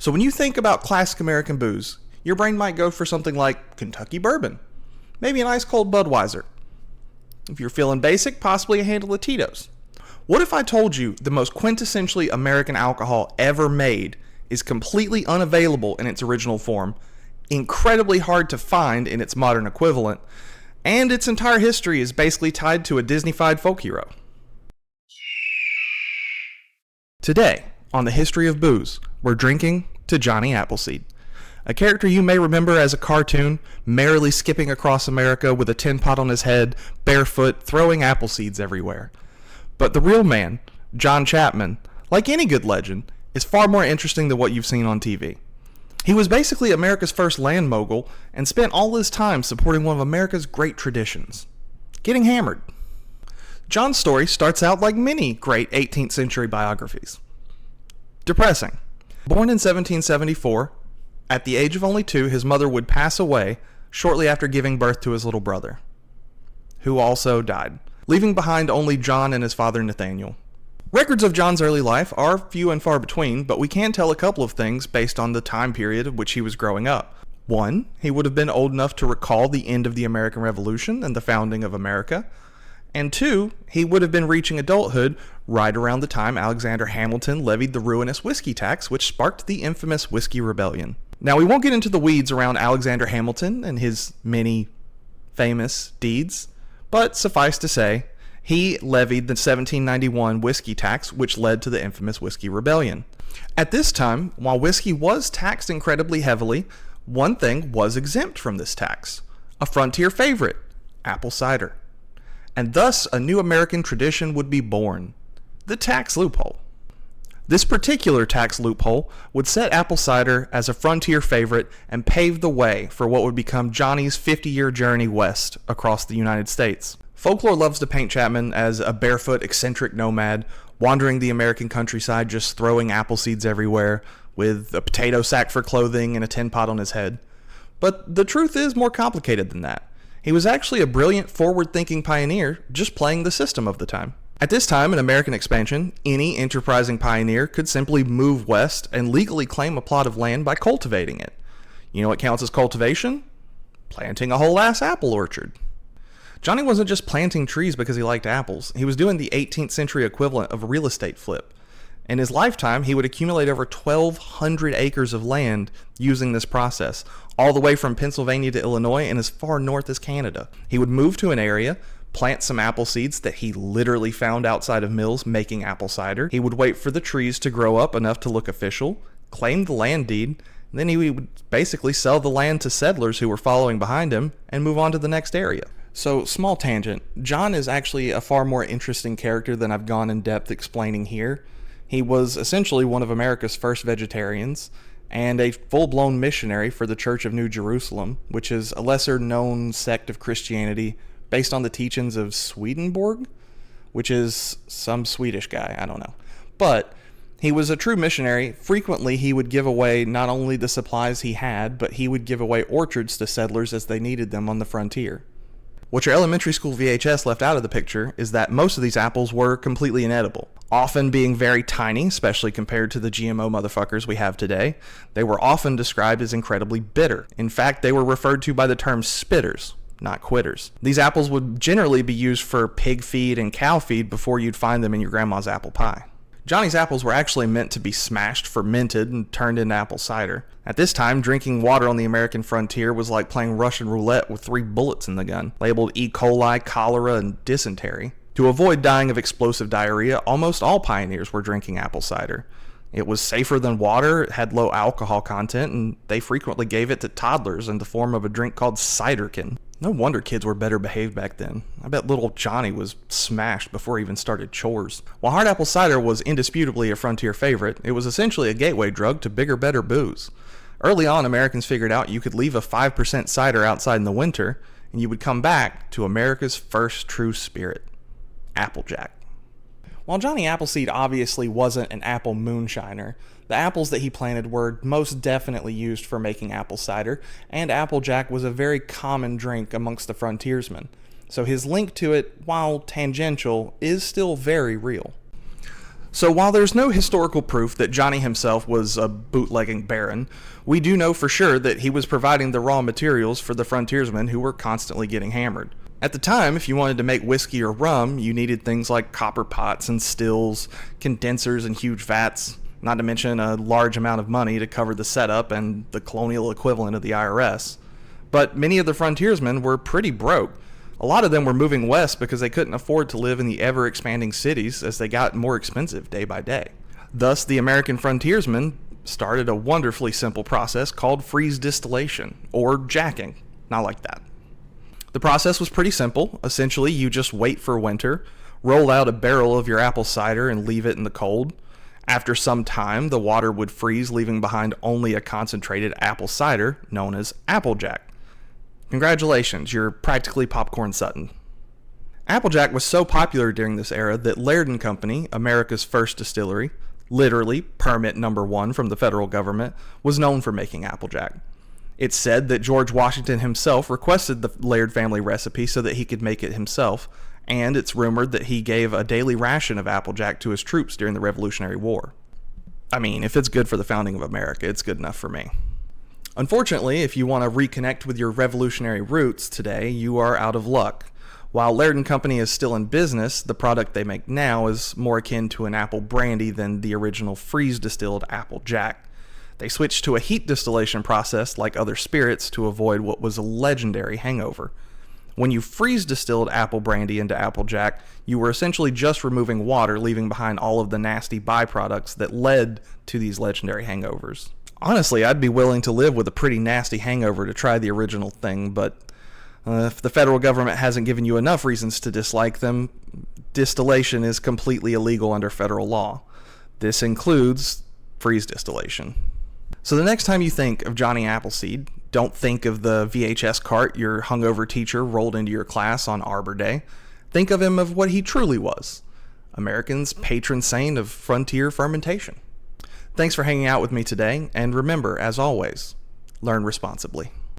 So when you think about classic American booze, your brain might go for something like Kentucky bourbon, maybe an ice cold Budweiser. If you're feeling basic, possibly a handle of Tito's. What if I told you the most quintessentially American alcohol ever made is completely unavailable in its original form, incredibly hard to find in its modern equivalent, and its entire history is basically tied to a Disney-fied folk hero? Today, on the History of Booze, we're drinking to Johnny Appleseed, a character you may remember as a cartoon, merrily skipping across America with a tin pot on his head, barefoot, throwing apple seeds everywhere. But the real man, John Chapman, like any good legend, is far more interesting than what you've seen on TV. He was basically America's first land mogul and spent all his time supporting one of America's great traditions, getting hammered. John's story starts out like many great 18th century biographies. Depressing. Born in 1774, at the age of only 2, his mother would pass away shortly after giving birth to his little brother, who also died, leaving behind only John and his father Nathaniel. Records of John's early life are few and far between, but we can tell a couple of things based on the time period of which he was growing up. 1, he would have been old enough to recall the end of the American Revolution and the founding of America. And 2, he would have been reaching adulthood right around the time Alexander Hamilton levied the ruinous whiskey tax, which sparked the infamous Whiskey Rebellion. Now, we won't get into the weeds around Alexander Hamilton and his many famous deeds, but suffice to say, he levied the 1791 whiskey tax, which led to the infamous Whiskey Rebellion. At this time, while whiskey was taxed incredibly heavily, one thing was exempt from this tax: a frontier favorite, apple cider. And thus, a new American tradition would be born: the tax loophole. This particular tax loophole would set apple cider as a frontier favorite and pave the way for what would become Johnny's 50-year journey west across the United States. Folklore loves to paint Chapman as a barefoot, eccentric nomad, wandering the American countryside just throwing apple seeds everywhere, with a potato sack for clothing and a tin pot on his head. But the truth is more complicated than that. He was actually a brilliant, forward-thinking pioneer, just playing the system of the time. At this time in American expansion, any enterprising pioneer could simply move west and legally claim a plot of land by cultivating it. You know what counts as cultivation? Planting a whole-ass apple orchard. Johnny wasn't just planting trees because he liked apples. He was doing the 18th century equivalent of a real estate flip. In his lifetime, he would accumulate over 1,200 acres of land using this process, all the way from Pennsylvania to Illinois and as far north as Canada. He would move to an area, plant some apple seeds that he literally found outside of mills making apple cider. He would wait for the trees to grow up enough to look official, claim the land deed, and then he would basically sell the land to settlers who were following behind him and move on to the next area. So, small tangent, John is actually a far more interesting character than I've gone in depth explaining here. He was essentially one of America's first vegetarians and a full-blown missionary for the Church of New Jerusalem, which is a lesser-known sect of Christianity based on the teachings of Swedenborg, which is some Swedish guy, I don't know. But he was a true missionary. Frequently, he would give away not only the supplies he had, but he would give away orchards to settlers as they needed them on the frontier. What your elementary school VHS left out of the picture is that most of these apples were completely inedible, often being very tiny, especially compared to the GMO motherfuckers we have today. They were often described as incredibly bitter. In fact, they were referred to by the term spitters, not quitters. These apples would generally be used for pig feed and cow feed before you'd find them in your grandma's apple pie. Johnny's apples were actually meant to be smashed, fermented, and turned into apple cider. At this time, drinking water on the American frontier was like playing Russian roulette with 3 bullets in the gun, labeled E. coli, cholera, and dysentery. To avoid dying of explosive diarrhea, almost all pioneers were drinking apple cider. It was safer than water, it had low alcohol content, and they frequently gave it to toddlers in the form of a drink called ciderkin. No wonder kids were better behaved back then. I bet little Johnny was smashed before he even started chores. While hard apple cider was indisputably a frontier favorite, it was essentially a gateway drug to bigger, better booze. Early on, Americans figured out you could leave a 5% cider outside in the winter, and you would come back to America's first true spirit, Applejack. While Johnny Appleseed obviously wasn't an apple moonshiner, the apples that he planted were most definitely used for making apple cider, and Applejack was a very common drink amongst the frontiersmen, so his link to it, while tangential, is still very real. So while there's no historical proof that Johnny himself was a bootlegging baron, we do know for sure that he was providing the raw materials for the frontiersmen who were constantly getting hammered. At the time, if you wanted to make whiskey or rum, you needed things like copper pots and stills, condensers and huge vats, not to mention a large amount of money to cover the setup and the colonial equivalent of the IRS. But many of the frontiersmen were pretty broke. A lot of them were moving west because they couldn't afford to live in the ever-expanding cities as they got more expensive day by day. Thus, the American frontiersmen started a wonderfully simple process called freeze distillation, or jacking. Not like that. The process was pretty simple. Essentially, you just wait for winter, roll out a barrel of your apple cider and leave it in the cold. After some time, the water would freeze, leaving behind only a concentrated apple cider known as Applejack. Congratulations, you're practically Popcorn Sutton. Applejack was so popular during this era that Laird & Company, America's first distillery, literally permit number 1 from the federal government, was known for making Applejack. It's said that George Washington himself requested the Laird family recipe so that he could make it himself, and it's rumored that he gave a daily ration of Applejack to his troops during the Revolutionary War. I mean, if it's good for the founding of America, it's good enough for me. Unfortunately, if you want to reconnect with your revolutionary roots today, you are out of luck. While Laird & Company is still in business, the product they make now is more akin to an apple brandy than the original freeze-distilled Applejack. They switched to a heat distillation process like other spirits to avoid what was a legendary hangover. When you freeze-distilled apple brandy into Applejack, you were essentially just removing water, leaving behind all of the nasty byproducts that led to these legendary hangovers. Honestly, I'd be willing to live with a pretty nasty hangover to try the original thing, but if the federal government hasn't given you enough reasons to dislike them, distillation is completely illegal under federal law. This includes freeze distillation. So the next time you think of Johnny Appleseed, don't think of the VHS cart your hungover teacher rolled into your class on Arbor Day. Think of him of what he truly was, Americans' patron saint of frontier fermentation. Thanks for hanging out with me today, and remember, as always, learn responsibly.